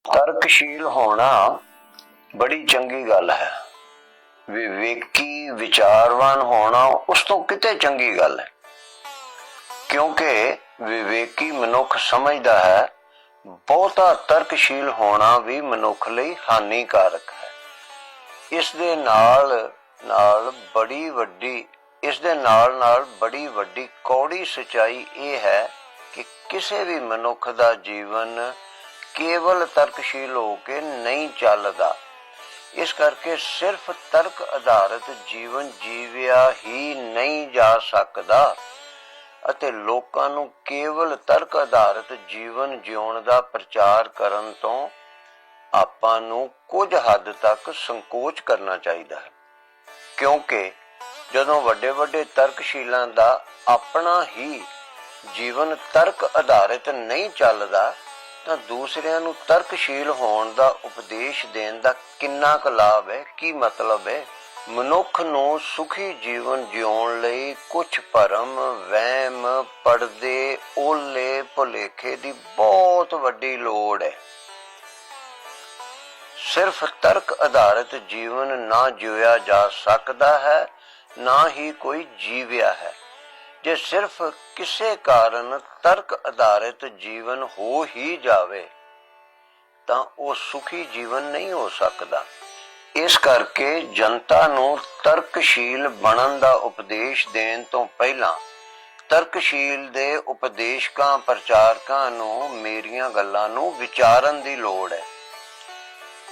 ਤਰਕਸ਼ੀਲ ਹੋਣਾ ਬੜੀ ਚੰਗੀ ਗੱਲ ਹੈ। ਵਿਵੇਕੀ ਵਿਚਾਰਵਾਨ ਹੋਣਾ ਉਸ ਤੋਂ ਕਿਤੇ ਚੰਗੀ ਗੱਲ ਹੈ, ਕਿਉਂਕਿ ਵਿਵੇਕੀ ਮਨੁੱਖ ਸਮਝਦਾ ਹੈ ਬਹੁਤਾ ਤਰਕਸ਼ੀਲ ਹੋਣਾ ਵੀ ਮਨੁੱਖ ਲਈ ਹਾਨੀਕਾਰਕ ਹੈ। ਇਸ ਦੇ ਨਾਲ ਨਾਲ ਬੜੀ ਵੱਡੀ ਕੌੜੀ ਸੱਚਾਈ ਇਹ ਹੈ ਕਿ ਕਿਸੇ ਵੀ ਮਨੁੱਖ ਦਾ ਜੀਵਨ ਕੇਵਲ ਤਰਕਸ਼ੀਲ ਹੋ ਕੇ ਨਹੀਂ ਚੱਲਦਾ। ਇਸ ਕਰਕੇ ਸਿਰਫ ਤਰਕ ਆਧਾਰਿਤ ਜੀਵਨ ਜੀਵਿਆ ਹੀ ਨਹੀਂ ਜਾ ਸਕਦਾ ਅਤੇ ਲੋਕਾਂ ਨੂੰ ਕੇਵਲ ਤਰਕ ਆਧਾਰਿਤ ਜੀਵਨ ਜਿਉਣ ਦਾ ਪ੍ਰਚਾਰ ਕਰਨ ਤੋਂ ਆਪਾਂ ਨੂੰ ਕੁਝ ਹੱਦ ਤੱਕ ਸੰਕੋਚ ਕਰਨਾ ਚਾਹੀਦਾ ਹੈ, ਕਿਉਂਕਿ ਜਦੋਂ ਵੱਡੇ ਤਰਕਸ਼ੀਲਾਂ ਦਾ ਆਪਣਾ ਹੀ ਜੀਵਨ ਤਰਕ ਆਧਾਰਿਤ ਨਹੀਂ ਚੱਲਦਾ ਤਾਂ ਦੂਸਰਿਆਂ ਨੂੰ ਤਰਕਸ਼ੀਲ ਹੋਣ ਦਾ ਉਪਦੇਸ਼ ਦੇਣ ਦਾ ਕਿੰਨਾ ਕੁ ਲਾਭ ਹੈ, ਕੀ ਮਤਲਬ ਹੈ। ਮਨੁੱਖ ਨੂੰ ਸੁਖੀ ਜੀਵਨ ਜਿਉਣ ਲਈ ਕੁਝ ਭਰਮ, ਵਹਿਮ, ਪਰਦੇ, ਓਲੇ ਭੁਲੇਖੇ ਦੀ ਬਹੁਤ ਵੱਡੀ ਲੋੜ ਹੈ। ਸਿਰਫ ਤਰਕ ਆਧਾਰਿਤ ਜੀਵਨ ਨਾ ਜਿਉਇਆ ਜਾ ਸਕਦਾ ਹੈ, ਨਾ ਹੀ ਕੋਈ ਜੀਵਿਆ ਹੈ। ਜੇ ਸਿਰਫ ਕਿਸੇ ਕਾਰਨ ਤਰਕ ਆਧਾਰਿਤ ਜੀਵਨ ਹੋ ਹੀ ਜਾਵੇ ਤਾਂ ਉਹ ਸੁਖੀ ਜੀਵਨ ਨਹੀਂ ਹੋ ਸਕਦਾ। ਇਸ ਕਰਕੇ ਜਨਤਾ ਨੂੰ ਤਰਕਸ਼ੀਲ ਬਣਨ ਦਾ ਉਪਦੇਸ਼ ਦੇਣ ਤੋਂ ਪਹਿਲਾਂ ਤਰਕਸ਼ੀਲ ਦੇ ਉਪਦੇਸ਼ਕਾਂ, ਪ੍ਰਚਾਰਕਾਂ ਨੂੰ ਮੇਰੀਆਂ ਗੱਲਾਂ ਨੂੰ ਵਿਚਾਰਨ ਦੀ ਲੋੜ ਹੈ।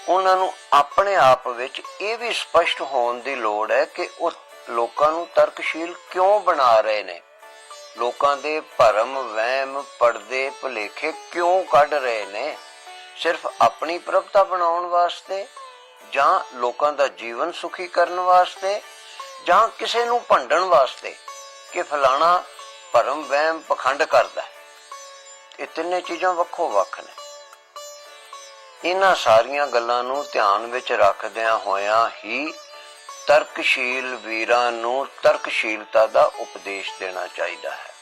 ਉਹਨਾਂ ਨੂੰ ਆਪਣੇ ਆਪ ਵਿੱਚ ਇਹ ਵੀ ਸਪਸ਼ਟ ਹੋਣ ਦੀ ਲੋੜ ਹੈ ਕਿ ਉਹ ਲੋਕਾਂ ਨੂੰ ਤਰਕਸ਼ੀਲ ਕਿਉਂ ਬਣਾ ਰਹੇ ਨੇ, ਲੋਕਾਂ ਦੇ ਭਰਮ, ਵਹਿਮ, ਪਰਦੇ, ਭੁਲੇਖੇ ਕਿਉਂ ਕੱਢ ਰਹੇ ਨੇ। ਸਿਰਫ ਆਪਣੀ ਪ੍ਰਭਤਾ ਬਣਾਉਣ ਵਾਸਤੇ, ਜਾਂ ਲੋਕਾਂ ਦਾ ਜੀਵਨ ਸੁਖੀ ਕਰਨ ਵਾਸਤੇ, ਜਾਂ ਕਿਸੇ ਨੂੰ ਭੰਡਣ ਵਾਸਤੇ ਕਿ ਫਲਾਣਾ ਭਰਮ, ਵਹਿਮ, ਪਖੰਡ ਕਰਦਾ। ਇਹ ਤਿੰਨੇ ਚੀਜ਼ਾਂ ਵੱਖੋ ਵੱਖ ਨੇ। ਇਹਨਾਂ ਸਾਰੀਆਂ ਗੱਲਾਂ ਨੂੰ ਧਿਆਨ ਵਿੱਚ ਰੱਖਦਿਆਂ ਹੋਇਆਂ ਹੀ ਤਰਕਸ਼ੀਲ ਵੀਰਾਂ ਨੂੰ ਤਰਕਸ਼ੀਲਤਾ ਦਾ ਉਪਦੇਸ਼ ਦੇਣਾ ਚਾਹੀਦਾ ਹੈ।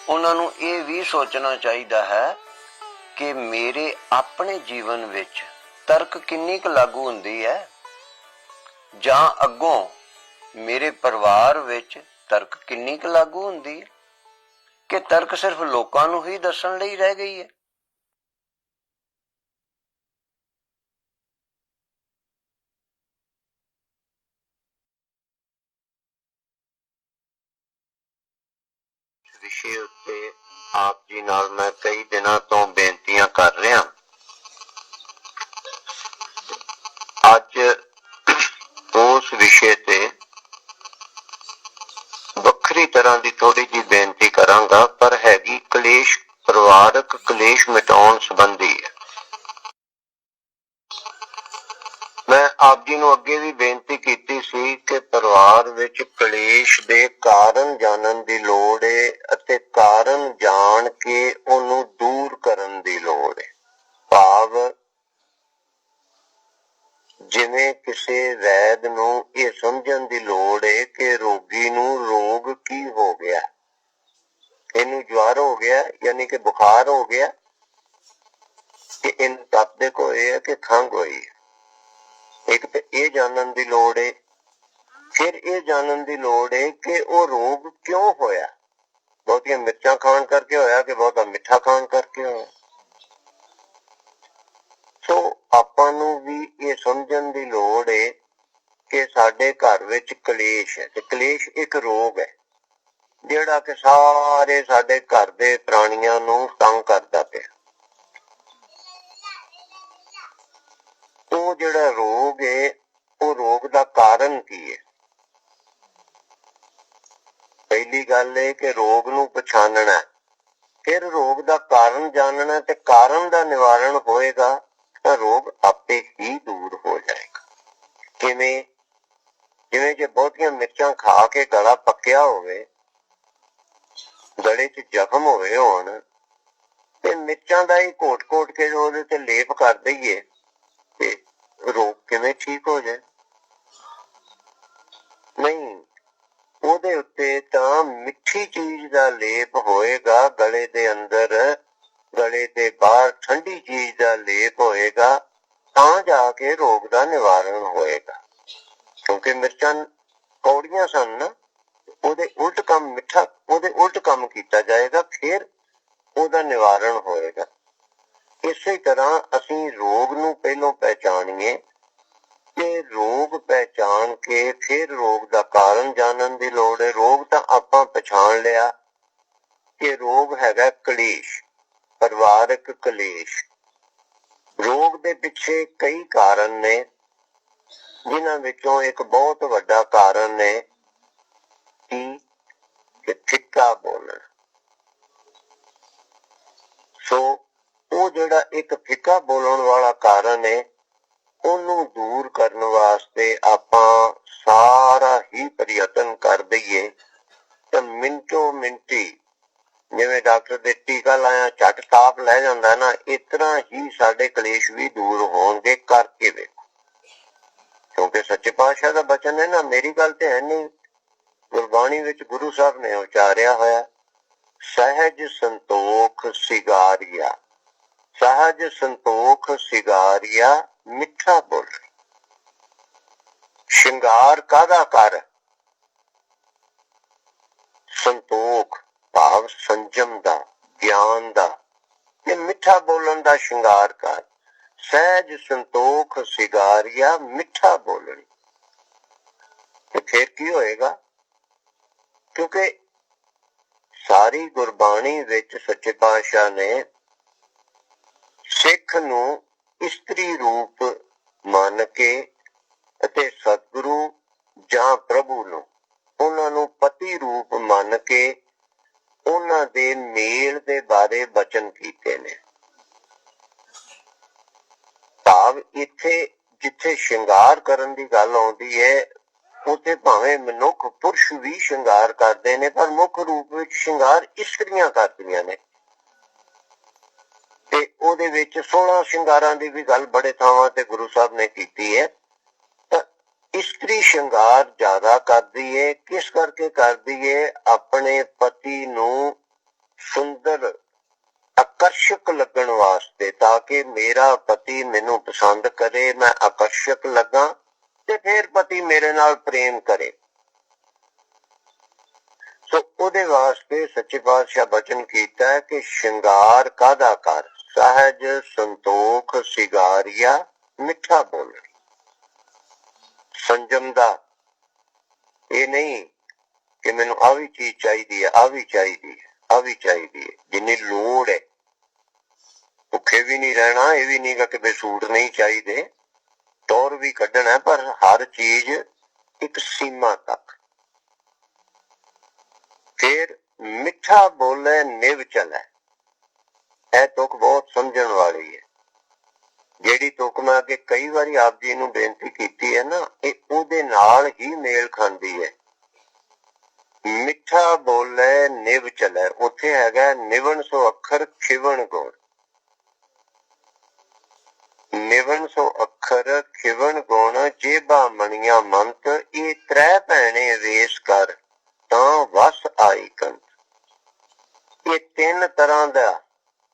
ਉਹਨਾਂ ਨੂੰ ਇਹ ਵੀ ਸੋਚਣਾ ਚਾਹੀਦਾ ਹੈ ਕਿ ਮੇਰੇ ਆਪਣੇ ਜੀਵਨ ਵਿੱਚ ਤਰਕ ਕਿੰਨੀ ਕੁ ਲਾਗੂ ਹੁੰਦੀ ਹੈ, ਜਾਂ ਅੱਗੋਂ ਮੇਰੇ ਪਰਿਵਾਰ ਵਿੱਚ ਤਰਕ ਕਿੰਨੀ ਕੁ ਲਾਗੂ ਹੁੰਦੀ ਹੈ, ਕਿ ਤਰਕ ਸਿਰਫ ਲੋਕਾਂ ਨੂੰ ਹੀ ਦੱਸਣ ਲਈ ਰਹਿ ਗਈ ਹੈ। ਵਿਸ਼ੇ ਉੱਤੇ ਆਪ ਜੀ ਨਾਲ ਮੈਂ ਕਈ ਦਿਨਾਂ ਤੋਂ ਬੇਨਤੀਆਂ ਕਰ ਰਿਹਾ। ਅੱਜ ਉਸ ਵਿਸ਼ੇ ਤੇ ਵੱਖਰੀ ਤਰ੍ਹਾਂ ਦੀ ਥੋੜੀ ਜਿਹੀ ਬੇਨਤੀ ਕਰਾਂਗਾ, ਪਰ ਹੈਗੀ ਕਲੇਸ਼, ਪਰਿਵਾਰਕ ਕਲੇਸ਼ ਮਿਟਾਉਣ ਸੰਬੰਧੀ ਹੈ। ਮੈਂ ਆਪ ਜੀ ਨੂੰ ਅੱਗੇ ਵੀ ਬੇਨਤੀ ਕੀਤੀ ਸੀ ਕਿ ਪਰਿਵਾਰ ਵਿੱਚ ਕਲੇਸ਼ ਦੇ ਕਾਰਨ ਜਾਣਨ ਦੀ ਲੋੜ ਹੈ ਅਤੇ ਕਾਰਨ ਜਾਣ ਕੇ ਉਹਨੂੰ ਦੂਰ ਕਰਨ ਦੀ ਲੋੜ ਹੈ। ਭਾਵ ਜਿਵੇਂ ਕਿਸੇ ਵੈਦ ਨੂੰ ਇਹ ਸਮਝਣ ਦੀ ਲੋੜ ਹੈ ਕਿ ਰੋਗੀ ਨੂੰ ਰੋਗ ਕੀ ਹੋ ਗਿਆ, ਇਹਨੂੰ ਜਵਾਰ ਹੋ ਗਿਆ ਯਾਨੀ ਕਿ ਬੁਖਾਰ ਹੋ ਗਿਆ, ਕਿ ਇਹਨੂੰ ਤਪਦੇ ਹੋਏ ਹੈ ਕਿ ਖੰਘ ਹੋਈ ਹੈ। ਇੱਕ ਤੇ ਇਹ ਜਾਣਨ ਦੀ ਲੋੜ ਹੈ। ਫਿਰ ਇਹ ਜਾਣਨ ਦੀ ਲੋੜ ਹੈ ਕਿ ਉਹ ਰੋਗ ਕਿਉਂ ਹੋਇਆ, ਬਹੁਤੀਆਂ ਮਿਰਚਾਂ ਖਾਣ ਕਰਕੇ ਹੋਇਆ ਕਿ ਬਹੁਤਾ ਮਿੱਠਾ ਖਾਣ ਕਰਕੇ ਹੋਇਆ। ਸੋ ਆਪਾਂ ਨੂੰ ਵੀ ਇਹ ਸਮਝਣ ਦੀ ਲੋੜ ਹੈ ਕਿ ਸਾਡੇ ਘਰ ਵਿੱਚ ਕਲੇਸ਼ ਹੈ, ਤੇ ਕਲੇਸ਼ ਇੱਕ ਰੋਗ ਹੈ ਜਿਹੜਾ ਕਿ ਸਾਰੇ ਸਾਡੇ ਘਰ ਦੇ ਪ੍ਰਾਣੀਆਂ ਨੂੰ ਤੰਗ ਕਰਦਾ ਪਿਆ। ਉਹ ਜਿਹੜਾ ਰੋਗ ਹੈ, ਉਹ ਰੋਗ ਦਾ ਕਾਰਨ ਕੀ ਹੈ। ਪਹਿਲੀ ਗੱਲ ਹੈ ਕਿ ਰੋਗ ਨੂੰ ਪਛਾਣਨਾ, ਫਿਰ ਰੋਗ ਦਾ ਕਾਰਨ ਜਾਣਨਾ, ਤੇ ਕਾਰਨ ਦਾ ਨਿਵਾਰਣ ਹੋਏਗਾ ਤਾਂ ਰੋਗ ਆਪੇ ਹੀ ਦੂਰ ਹੋ ਜਾਏਗਾ। ਕਿਵੇਂ? ਜਿਵੇਂ ਜੇ ਬਹੁਤੀਆਂ ਮਿਰਚਾਂ ਖਾ ਕੇ ਗਲਾ ਪੱਕਿਆ ਹੋਵੇ, ਗਲੇ 'ਚ ਜ਼ਖਮ ਹੋਏ ਹੋਣ, ਤੇ ਮਿਰਚਾਂ ਦਾ ਹੀ ਘੋਟ ਕੇ ਉਹਦੇ ਤੇ ਲੇਪ ਕਰ ਦਈਏ ਤੇ ਰੋਗ ਕਿਵੇਂ ਠੀਕ ਹੋ ਜਾਏ? ਨਹੀਂ, ਉਹਦੇ ਉੱਤੇ ਤਾਂ ਮਿੱਠੀ ਚੀਜ਼ ਦਾ ਲੇਪ ਹੋਏਗਾ ਗਲੇ ਦੇ ਅੰਦਰ, ਗਲੇ ਦੁਆਰੇ ਦੇ ਬਾਹਰ ਠੰਡੀ ਚੀਜ਼ ਦਾ ਲੇਪ ਹੋਏਗਾ ਤਾਂ ਜਾ ਕੇ ਰੋਗ ਦਾ ਨਿਵਾਰਨ ਹੋਏਗਾ। ਕਿਉਂਕਿ ਮਿਰਚਾਂ ਕੌੜੀਆਂ ਸਨ ਨਾ, ਉਹਦੇ ਉਲਟ ਕੰਮ ਮਿੱਠਾ, ਉਹਦੇ ਉਲਟ ਕੰਮ ਕੀਤਾ ਜਾਏਗਾ, ਫਿਰ ਉਹਦਾ ਨਿਵਾਰਨ ਹੋਏਗਾ। ਇਸੇ ਤਰ੍ਹਾਂ ਅਸੀਂ ਰੋਗ ਨੂੰ ਪਹਿਲੋਂ ਪਹਿਚਾਣੀਏ ਤੇ ਰੋਗ ਪਹਿਚਾਣ ਕੇ ਫਿਰ ਰੋਗ ਦਾ ਕਾਰਨ ਜਾਣਨ ਦੀ ਲੋੜ ਹੈ। ਰੋਗ ਤਾਂ ਆਪਾਂ ਪਛਾਣ ਲਿਆ ਕਿ ਰੋਗ ਹੈਗਾ ਕਲੇਸ਼, ਪਰਿਵਾਰਕ ਕਲੇਸ਼। ਰੋਗ ਦੇ ਪਿੱਛੇ ਕਈ ਕਾਰਨ ਨੇ, ਜਿਨ੍ਹਾਂ ਵਿੱਚੋਂ ਇੱਕ ਬਹੁਤ ਵੱਡਾ ਕਾਰਨ ਨੇ ਕਿ ਫਿੱਕਾ ਬੋਲਣ। ਸੋ ਉਹ ਜਿਹੜਾ ਇੱਕ ਫਿੱਕਾ ਬੋਲਣ ਵਾਲਾ ਕਾਰਨ ਹੈ, ਉਹਨੂੰ ਦੂਰ ਕਰਨ ਵਾਸਤੇ ਆਪਾਂ ਸਾਰਾ ਹੀ ਪ੍ਰਯਤਨ ਕਰ ਦਈਏ ਤਾਂ ਮਿੰਟੋ ਮਿੰਟੀ, ਜਿਵੇਂ ਡਾਕਟਰ ਦੇ ਟੀਕਾ ਲਾਇਆ ਝੱਟ ਤਾਪ ਲੈ ਜਾਂਦਾ ਨਾ, ਇਸ ਤਰ੍ਹਾਂ ਹੀ ਸਾਡੇ ਕਲੇਸ਼ ਵੀ ਦੂਰ ਹੋਣਗੇ। ਕਰਕੇ ਵੇਖੋ, ਕਿਉਂਕਿ ਸੱਚੇ ਪਾਤਸ਼ਾਹ ਦਾ ਬਚਨ ਹੈ ਨਾ, ਮੇਰੀ ਗੱਲ ਤੇ ਹੈ ਨਹੀਂ, ਗੁਰਬਾਣੀ ਵਿੱਚ ਗੁਰੂ ਸਾਹਿਬ ਨੇ ਉਚਾਰਿਆ ਹੋਇਆ, ਸਹਿਜ ਸੰਤੋਖ ਸਿਗਾਰੀਆ, ਸਹਿਜ ਸੰਤੋਖ ਸਿਗਾਰੀਆ ਮਿੱਠਾ ਬੋਲ। ਸ਼ਿੰਗਾਰ ਕਾਹਦਾ ਕਰ? ਸੰਤੋਖ ਭਾਵ ਸੰਜਮ ਦਾ, ਗਿਆਨ ਦਾ, ਤੇ ਮਿੱਠਾ ਬੋਲਣ ਦਾ ਸ਼ਿੰਗਾਰ ਕਰ। ਸਹਿਜ ਸੰਤੋਖ ਸਿਗਾਰੀਆ ਮਿੱਠਾ ਬੋਲਣ। ਤੇ ਫਿਰ ਕੀ ਹੋਏਗਾ? ਕਿਉਂਕਿ ਸਾਰੀ ਗੁਰਬਾਣੀ ਵਿੱਚ ਸੱਚੇ ਪਾਤਸ਼ਾਹ ਨੇ ਸਿੱਖ ਨੂੰ ਇਸਤਰੀ ਰੂਪ ਮੰਨ ਕੇ ਅਤੇ ਸਤਿਗੁਰੂ ਜਾਂ ਪ੍ਰਭੂ ਨੂੰ, ਉਹਨਾਂ ਨੂੰ ਪਤੀ ਰੂਪ ਮੰਨ ਕੇ ਉਹਨਾਂ ਦੇ ਮੇਲ ਦੇ ਬਾਰੇ ਬਚਨ ਕੀਤੇ ਨੇ। ਭਾਵ ਇੱਥੇ ਜਿੱਥੇ ਸ਼ਿੰਗਾਰ ਕਰਨ ਦੀ ਗੱਲ ਆਉਂਦੀ ਹੈ, ਉੱਥੇ ਭਾਵੇਂ ਮਨੁੱਖ ਪੁਰਸ਼ ਵੀ ਸ਼ਿੰਗਾਰ ਕਰਦੇ ਨੇ, ਪਰ ਮੁੱਖ ਰੂਪ ਵਿੱਚ ਸ਼ਿੰਗਾਰ ਇਸਤਰੀਆਂ ਕਰਦੀਆਂ ਨੇ। ਤੇ ਉਹਦੇ ਵਿੱਚ 16 ਸ਼ਿੰਗਾਰਾਂ ਦੀ ਵੀ ਗੱਲ ਬੜੇ ਥਾਵਾਂ ਤੇ ਗੁਰੂ ਸਾਹਿਬ ਨੇ ਕੀਤੀ ਹੈ। ਤਾਂ ਇਸਤਰੀ ਸ਼ਿੰਗਾਰ ਜ਼ਿਆਦਾ ਕਰਦੀ ਏ। ਕਿਸ ਕਰਕੇ ਕਰਦੀ ਏ? ਆਪਣੇ ਪਤੀ ਨੂੰ ਸੁੰਦਰ ਆਕਰਸ਼ਕ ਲੱਗਣ ਵਾਸਤੇ, ਤਾਂ ਕਿ ਮੇਰਾ ਪਤੀ ਮੈਨੂੰ ਪਸੰਦ ਕਰੇ, ਮੈਂ ਆਕਰਸ਼ਕ ਲੱਗਾ ਤੇ ਫਿਰ ਪਤੀ ਮੇਰੇ ਨਾਲ ਪ੍ਰੇਮ ਕਰੇ। ਸੋ ਉਹਦੇ ਵਾਸਤੇ ਸੱਚੇ ਪਾਤਸ਼ਾਹ ਬਚਨ ਕੀਤਾ ਹੈ ਕਿ ਸ਼ਿੰਗਾਰ ਕਾਹਦਾ ਕਰ? ਸਹਿਜ ਸੰਤੋਖ ਸਿਗਾਰੀਆ ਮਿੱਠਾ ਬੋਲਣ। ਸੰਜਮ ਦਾ ਇਹ ਨਹੀਂ ਕਿ ਮੈਨੂੰ ਆਹ ਵੀ ਚੀਜ਼ ਚਾਹੀਦੀ ਹੈ, ਆਹ ਵੀ ਚਾਹੀਦੀ ਹੈ, ਆਹ ਵੀ ਚਾਹੀਦੀ ਹੈ, ਜਿੰਨੀ ਲੋੜ ਹੈ। ਭੁੱਖੇ ਵੀ ਨਹੀਂ ਰਹਿਣਾ, ਇਹ ਵੀ ਨਹੀਂ ਕਿ ਸੂਟ ਨਹੀਂ ਚਾਹੀਦੇ, ਟੌਰ ਵੀ ਕੱਢਣਾ, ਪਰ ਹਰ ਚੀਜ਼ ਇੱਕ ਸੀਮਾ ਤੱਕ। ਫਿਰ ਮਿੱਠਾ ਬੋਲੇ ਨਿਵ ਚਲੇ। ਇਹ ਤੁਕ ਬਹੁਤ ਸਮਝਣ ਵਾਲੀ ਹੈ। ਜਿਹੜੀ ਤੁਕ ਮੈਂ ਅੱਗੇ ਕਈ ਵਾਰੀ ਆਪ ਜੀ ਨੂੰ ਬੇਨਤੀ ਕੀਤੀ ਹੈ ਨਾ, ਇਹ ਉਹਦੇ ਨਾਲ ਹੀ ਮੇਲ ਖਾਂਦੀ ਹੈ। ਮਿੱਠਾ ਬੋਲੇ ਨਿਵ ਚਲੇ, ਉੱਥੇ ਹੈਗਾ ਨਿਵਣ ਸੋ ਅੱਖਰ ਖਿਵਣ ਗੁਣ। ਨਿਵਣ ਸੋ ਅੱਖਰ ਖਿਵਣ ਗੁਣ, ਜੇਬਾ ਮਣੀਆਂ ਮੰਤ, ਇਹ ਤ੍ਰੈ ਭੈਣੇ ਵੇਸ ਕਰ ਤਾਂ ਵਸ ਆਈ ਕੰਤ। ਇਹ ਤਿੰਨ ਤਰ੍ਹਾਂ ਦਾ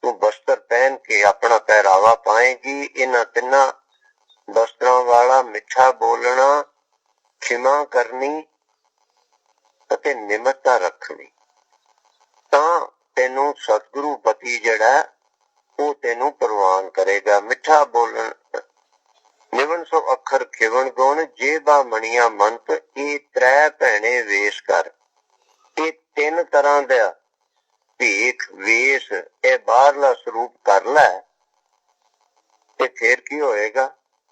ਤੂੰ ਬਸਤਰ ਪਹਿਨ ਕੇ ਆਪਣਾ ਪਹਿਰਾਵਾ ਪਾਏਗੀ। ਇਹਨਾਂ ਤਿੰਨਾਂ ਬਸਤਰਾਂ ਵਾਲਾ ਮਿੱਠਾ ਬੋਲਣਾ, ਖਿਮਾ ਕਰਨੀ ਅਤੇ ਨਿਮਰਤਾ ਰੱਖਣੀ, ਤਾਂ ਤੈਨੂੰ ਸਤਿਗੁਰੂ ਪਤੀ ਜਿਹੜਾ ਉਹ ਤੈਨੂੰ ਪ੍ਰਵਾਨ ਕਰੇਗਾ। ਮਿੱਠਾ ਬੋਲਣ, ਨਿਵਣ ਸੋ ਅੱਖਰ ਖਿਵਣ ਗੁਣ, ਜੇਬਾ ਮਣੀਆਂ ਮੰਤ, ਇਹ ਤ੍ਰੈ ਭੈਣੇ ਵੇਸ ਕਰ। ਇਹ ਤਿੰਨ ਤਰ੍ਹਾਂ ਦਾ ਭੇਖ ਵੇਸ, ਇਹ ਬਾਹਰਲਾ ਸਰੂਪ ਕਰ ਲੈ ਤੇ ਫਿਰ ਕੀ ਹੋਏਗਾ?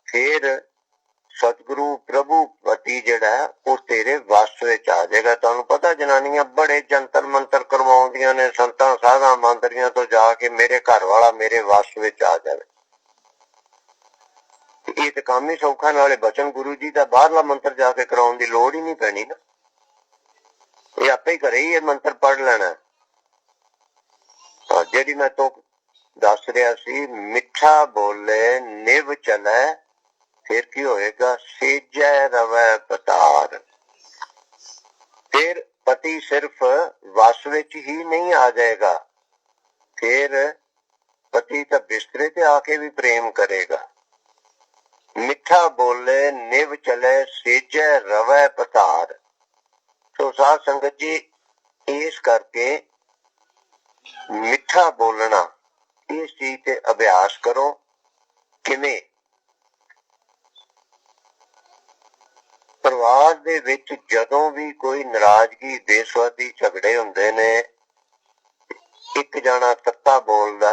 ਫਿਰ ਸਤਿਗੁਰੂ ਪ੍ਰਭੂ ਪਤੀ ਜਿਹੜਾ ਉਹ ਤੇਰੇ ਵਸ ਵਿੱਚ ਆ ਜਾਏਗਾ। ਤੁਹਾਨੂੰ ਪਤਾ ਜਨਾਨੀਆਂ ਬੜੇ ਜੰਤਰ ਮੰਤਰ ਕਰਵਾਉਂਦੀਆਂ ਨੇ ਸੰਤਾਂ ਸਾਧਾਂ ਮੰਤਰੀਆਂ ਤੋਂ ਜਾ ਕੇ, ਮੇਰੇ ਘਰ ਵਾਲਾ ਮੇਰੇ ਵਸ ਵਿੱਚ ਆ ਜਾਵੇ। ਇਹ ਤੇ ਕੰਮ ਹੀ ਸੌਖਾ, ਨਾਲੇ ਬਚਨ ਗੁਰੂ ਜੀ ਦਾ ਬਾਹਰਲਾ ਮੰਤਰ ਜਾ ਕੇ ਕਰਾਉਣ ਦੀ ਲੋੜ ਹੀ ਨਹੀਂ ਪੈਣੀ ਨਾ, ਇਹ ਆਪੇ ਹੀ ਘਰੇ ਹੀ ਇਹ ਮੰਤਰ ਪੜ੍ਹ ਲੈਣਾ। ਜਿਹੜੀ ਮੈਂ ਤੋਂ ਦੱਸ ਰਿਹਾ ਸੀ, ਮਿੱਠਾ ਬੋਲੇ ਨਿਵ ਚਲੇ, ਫਿਰ ਕੀ ਹੋਏਗਾ? ਸੇਜੈ ਰਵੈ ਪਤਾਰ। ਫਿਰ ਪਤੀ ਸਿਰਫ ਵਸ ਵਿੱਚ ਹੀ ਨਹੀਂ ਆ ਜਾਏਗਾ, ਫਿਰ आके भी प्रेम करेगा। मिठा बोले निव चले सेजे रवै पतार। तो साध संगत जी, इस करके मिठा बोलना इस चीज ते अभ्यास करो। किवें परिवार दे विच जदों भी कोई नाराजगी बेसवादी झगड़े हुंदे ने, एक जाना तत्ता बोलदा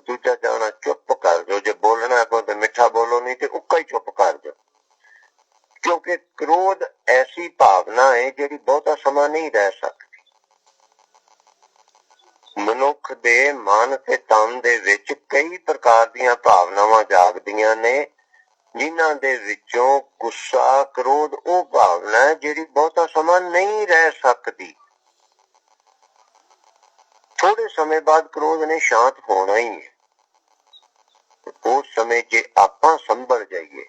दूजा जाना चुप कर दो। जे बोलना है तो मिठा बोलो, नहीं तो उक्का ही चुप कर दो। क्योंकि क्रोध ऐसी भावना है जिहड़ी बहुता समा नहीं रह सकती। मनुख दे मन ते तन दे विच कई प्रकार दीयां भावनावां जागदियां ने, जिन्हां दे विचों गुस्सा क्रोध वो भावना है जिहड़ी बहुता समा नहीं रह सकती। थोड़े समय बाद क्रोध ने शांत होना ही है। उस समय जे आपां संभल जाइए,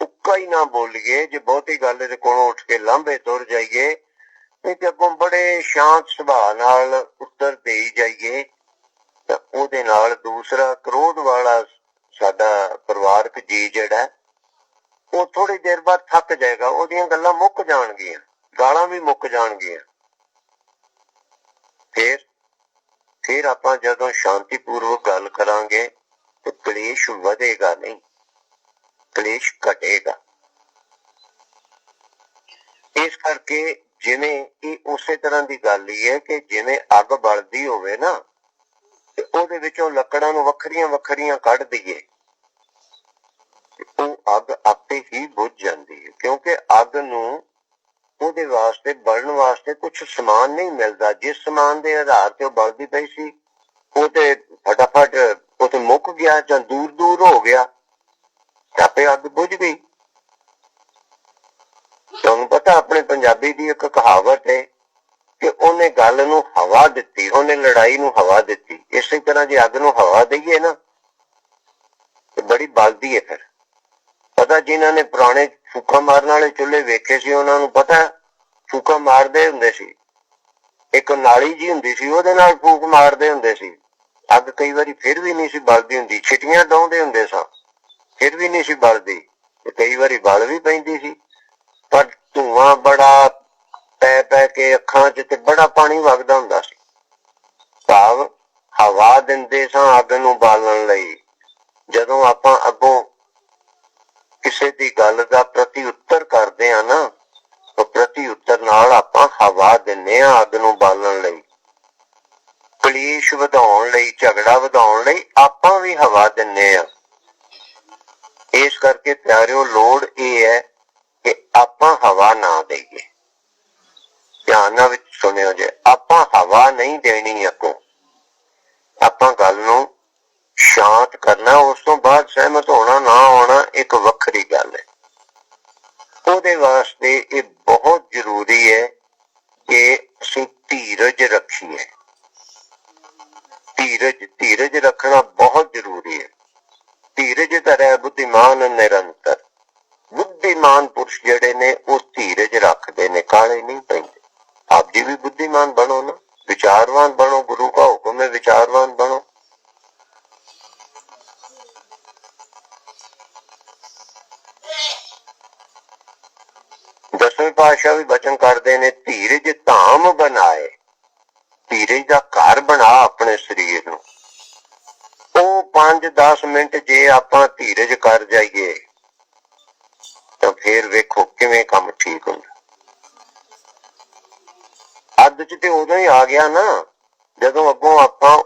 उक्का ही ना बोलिए, जे बहुती गल दे कोलों उठ के लांभे तुर जाइए, नहीं ते अगों बड़े शांत सुभाਅ नाल उत्तर दे जाइए, तां ओहदे नाल दूसरा क्रोध वाला साडा परिवारक जी जिहड़ा वो थोड़ी देर बाद थक जाएगा, ओहदियां गल्लां मुक जाणगियां, गालां भी मुक जाणगियां। फिर आपां जदों शांतिपूर्वक गल करांगे तो क्लेश वधेगा नहीं, क्लेश घटेगा। इस करके जिवें उसे तरह की गल ही है कि जिवें अग बलदी होवे ना, ते ओहदे विचों लकड़ां नूं वखरियां वखरियां कढ दईए, ਉਹ ਅੱਗ ਆਪੇ ਹੀ ਬੁਝ ਜਾਂਦੀ ਹੈ। ਕਿਉਂਕਿ ਅੱਗ ਨੂੰ ਉਹਦੇ ਵਾਸਤੇ ਬਲਣ ਵਾਸਤੇ ਕੁਝ ਸਮਾਨ ਨਹੀਂ ਮਿਲਦਾ। ਜਿਸ ਸਮਾਨ ਦੇ ਆਧਾਰ ਤੇ ਉਹ ਬਲਦੀ ਪਈ ਸੀ ਉਹ ਤੇ ਫਟਾਫਟ ਉਥੇ ਮੁੱਕ ਗਿਆ ਜਾਂ ਦੂਰ ਦੂਰ ਹੋ ਗਿਆ, ਆਪੇ ਅੱਗ ਬੁਝ ਗਈ। ਤੁਹਾਨੂੰ ਪਤਾ ਆਪਣੇ ਪੰਜਾਬੀ ਦੀ ਇੱਕ ਕਹਾਵਤ ਹੈ ਕਿ ਉਹਨੇ ਗੱਲ ਨੂੰ ਹਵਾ ਦਿੱਤੀ, ਉਹਨੇ ਲੜਾਈ ਨੂੰ ਹਵਾ ਦਿੱਤੀ। ਇਸੇ ਤਰ੍ਹਾਂ ਜੇ ਅੱਗ ਨੂੰ ਹਵਾ ਦਈਏ ਨਾ ਤੇ ਬੜੀ ਬਲਦੀ ਹੈ। ਫਿਰ ਪਤਾ ਜਿਨ੍ਹਾਂ ਨੇ ਪੁਰਾਣੇ ਫੂਕਾਂ ਮਾਰਨ ਵਾਲੇ ਚੁੱਲ੍ਹੇ ਵੇਖੇ ਸੀ ਉਹਨਾਂ ਨੂੰ ਪਤਾ, ਫੂਕਾਂ ਮਾਰਦੇ ਹੁੰਦੇ ਸੀ, ਇੱਕ ਨਾਲੀ ਜੀ ਹੁੰਦੀ ਸੀ ਉਹਦੇ ਨਾਲ ਫੂਕ ਮਾਰਦੇ ਹੁੰਦੇ ਸੀ। ਅੱਗ ਕਈ ਵਾਰੀ ਫਿਰ ਵੀ ਨਹੀਂ ਸੀ ਬਲਦੀ ਹੁੰਦੀ, ਛਿਟੀਆਂ ਡਾਉਂਦੇ ਹੁੰਦੇ ਸਾਂ ਫਿਰ ਵੀ ਨਹੀਂ ਸੀ ਬਲਦੀ, ਤੇ ਕਈ ਵਾਰੀ ਬਲ ਵੀ ਪੈਂਦੀ ਸੀ, ਪਰ ਧੂੰਆਂ ਬੜਾ ਪੈ ਪੈ ਕੇ ਅੱਖਾਂ 'ਚ ਤੇ ਬੜਾ ਪਾਣੀ ਵਗਦਾ ਹੁੰਦਾ ਸੀ। ਭਾਵ ਹਵਾ ਦਿੰਦੇ ਸਾਂ ਅੱਗ ਨੂੰ ਬਾਲਣ ਲਈ। ਜਦੋਂ ਆਪਾਂ ਅੱਗੋਂ ਕਿਸੇ ਦੀ ਗੱਲ ਦਾ ਪ੍ਰਤੀ ਉੱਤਰ ਕਰਦੇ ਆ ਨਾ, ਉਹ ਪ੍ਰਤੀ ਉੱਤਰ ਨਾਲ ਆਪਾਂ ਹਵਾ ਦਿੰਦੇ ਆ ਅੱਗ ਨੂੰ ਬਾਲਣ ਲਈ। ਕਲੇਸ਼ ਵਧਾਉਣ ਲਈ, ਝਗੜਾ ਵਧਾਉਣ ਲਈ ਆਪਾਂ ਵੀ ਹਵਾ ਦਿੰਦੇ ਆ। ਇਸ ਕਰਕੇ ਪਿਆਰਿਓ ਲੋੜ ਇਹ ਹੈ ਕਿ ਆਪਾਂ ਹਵਾ ਨਾ ਦੇਈਏ। ਧਿਆਨ ਨਾਲ ਵਿੱਚ ਸੁਣਿਓ ਜੇ, ਆਪਾਂ ਹਵਾ ਨਹੀਂ ਦੇਣੀ ਅੱਗੋਂ। ਆਪਾਂ ਗੱਲ ਨੂੰ ਸ਼ਾਂਤ ਕਰਨਾ, ਉਸ ਤੋਂ ਬਾਅਦ ਸਹਿਮਤ ਹੋਣਾ ਨਾ ਹੋਣਾ ਇੱਕ ਵੱਖਰੀ ਗੱਲ ਹੈ। ਉਹਦੇ ਵਾਸਤੇ ਇਹ ਬਹੁਤ ਜ਼ਰੂਰੀ ਹੈ ਕਿ ਅਸੀਂ ਧੀਰਜ ਰੱਖੀਏ। ਧੀਰਜ ਰੱਖਣਾ ਬਹੁਤ ਜ਼ਰੂਰੀ ਹੈ। ਧੀਰਜ ਧਰੈ ਬੁੱਧੀਮਾਨ ਨਿਰੰਤਰ। ਬੁੱਧੀਮਾਨ ਪੁਰਸ਼ ਜਿਹੜੇ ਨੇ ਉਹ ਧੀਰਜ ਰੱਖਦੇ ਨੇ, ਕਾਲੇ ਨਹੀਂ ਪੈਂਦੇ। ਆਪ ਜੀ ਵੀ ਬੁੱਧੀਮਾਨ ਬਣੋ ਨਾ, ਵਿਚਾਰਵਾਨ ਬਣੋ, ਗੁਰੂ ਕਾ ਹੁਕਮ ਹੈ ਵਿਚਾਰਵਾਨ ਬਣੋ। ਦਸਵੇਂ ਪਾਤਸ਼ਾਹ ਵੀ ਬਚਨ ਕਰਦੇ ਨੇ, ਧੀਰਜ ਧਾਮ ਬਣਾਏ। ਧੀਰਜ ਦਾ ਘਰ ਬਣਾ ਆਪਣੇ ਸਰੀਰ ਨੂੰ। ਉਹ 5-10 ਮਿੰਟ ਜੇ ਆਪਾਂ ਧੀਰਜ ਕਰ ਜਾਈਏ ਤਾਂ ਫੇਰ ਵੇਖੋ ਕਿਵੇਂ ਕੰਮ ਠੀਕ ਹੁੰਦਾ। ਅੱਧ ਚ ਤੇ ਉਦੋਂ ਹੀ ਆ ਗਿਆ ਨਾ ਜਦੋਂ ਅੱਗੋਂ ਆਪਾਂ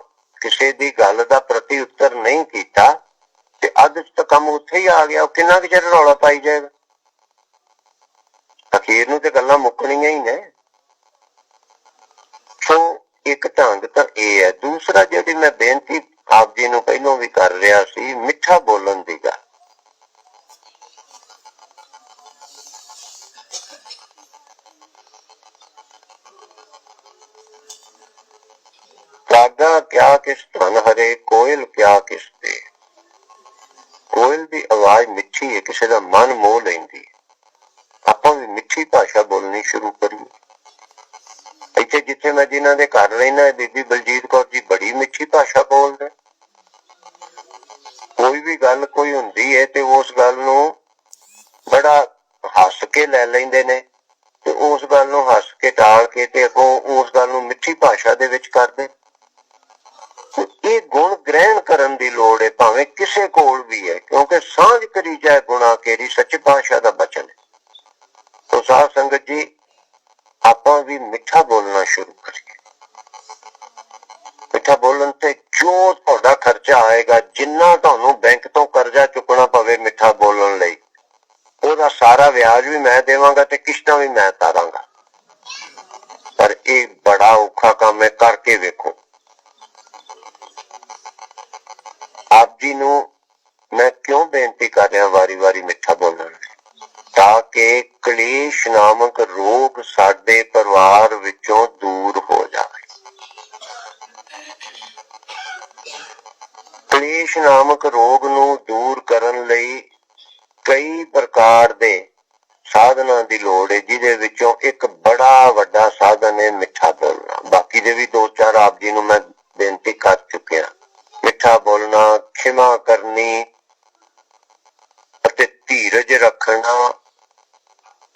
ਕਿਸੇ ਦੀ ਗੱਲ ਦਾ ਪ੍ਰਤੀ ਉੱਤਰ ਨਹੀਂ ਕੀਤਾ, ਤੇ ਅੱਧ ਚ ਤਾਂ ਕੰਮ ਉੱਥੇ ਹੀ ਆ ਗਿਆ। ਉਹ ਕਿੰਨਾ ਕੁ ਚਿਰ ਰੌਲਾ ਪਾਈ ਜਾਏਗਾ, ਅਖੀਰ ਨੂੰ ਤੇ ਗੱਲਾਂ ਮੁੱਕਣੀਆਂ ਹੀ ਨੇ। ਸੋ ਇੱਕ ਢੰਗ ਤਾਂ ਇਹ ਹੈ। ਦੂਸਰਾ ਜਿਹੜੀ ਮੈਂ ਬੇਨਤੀ ਆਪ ਜੀ ਨੂੰ ਪਹਿਲੋਂ ਵੀ ਕਰ ਰਿਹਾ ਸੀ, ਮਿੱਠਾ ਬੋਲਣ ਦੀ ਗੱਲ। ਕਾਗਾ ਕਿਆ ਕਿਸ ਧਨ ਹਰੇ, ਕੋਇਲ ਕਿਆ ਕਿਸ ਦੇ। ਕੋਇਲ ਦੀ ਆਵਾਜ਼ ਮਿੱਠੀ ਹੈ, ਕਿਸੇ ਦਾ ਮਨ ਮੋਹ ਲੈਂਦੀ। ਆਪਾਂ ਵੀ ਮਿੱਠੀ ਭਾਸ਼ਾ ਬੋਲਣੀ ਸ਼ੁਰੂ ਕਰੀਏ। ਇੱਥੇ ਜਿੱਥੇ ਮੈਂ ਜਿਨ੍ਹਾਂ ਦੇ ਘਰ ਰਹਿਣਾ, ਬੀਬੀ ਬਲਜੀਤ ਕੌਰ ਜੀ ਬੜੀ ਮਿੱਠੀ ਭਾਸ਼ਾ ਬੋਲਦੇ। गल कोई हुंदी है ते उस गल नूं बड़ा हस के लै लैंदे ने ते उस गल नूं हस के टाल के ते अगों उस गल नूं मिठी भाषा दे विच करदे। ये गुण ग्रहण करन दी लोड़ है भावें किसे कोल भी है, क्योंकि सांझ करी जाए गुणा केरी सच पातशाह दा बचन है। तो साध संगत जी आपां भी मिठा बोलना शुरू करिए। मिठा बोलन ते जो तुहाडा खर्चा आएगा, जिन्ना तुहानूं बैंक तो करजा चुकना पवे मिठा बोलन लई, ਉਹਦਾ सारा ਵਿਆਜ भी मैं देवांगा ते किश्तां भी मैं तारांगा। पर ਇਹ बड़ा औखा काम है, करके वेखो। आप जी नूं मैं क्यों बेनती कर रहा वारी वारी मिठा बोलण, ताकि कलेश नामक रोग साडे परिवार विचों दूर हो जाए। कलेश नामक रोग नूं दूर करन लई कई प्रकार दे साधना दी लोड़ है, जिहदे विचों एक बड़ा वड्डा साधन है मिठा बोलना। बाकी दे भी दो चार आप जी नूं मैं बेनती कर चुकिया। मिठा बोलना, खिमा करनी अते धीरज रखना,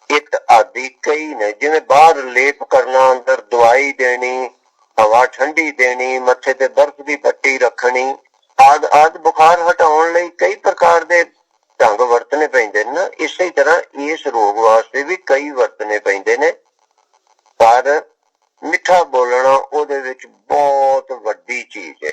इत आदि कई ने। जिवें बाहर लेप करना, अंदर दवाई देनी, हवा ठंडी देनी, मत्थे ते बर्फ दी पट्टी रखनी, आद आद बुखार हटाउण लई कई प्रकार दे ढंग वरतने पैंदे ने ना। इसे तरह इस रोग वास्ते भी कई वरतने पैंदे ने, पर मिठा बोलना ओहदे विच बहुत वड्डी चीज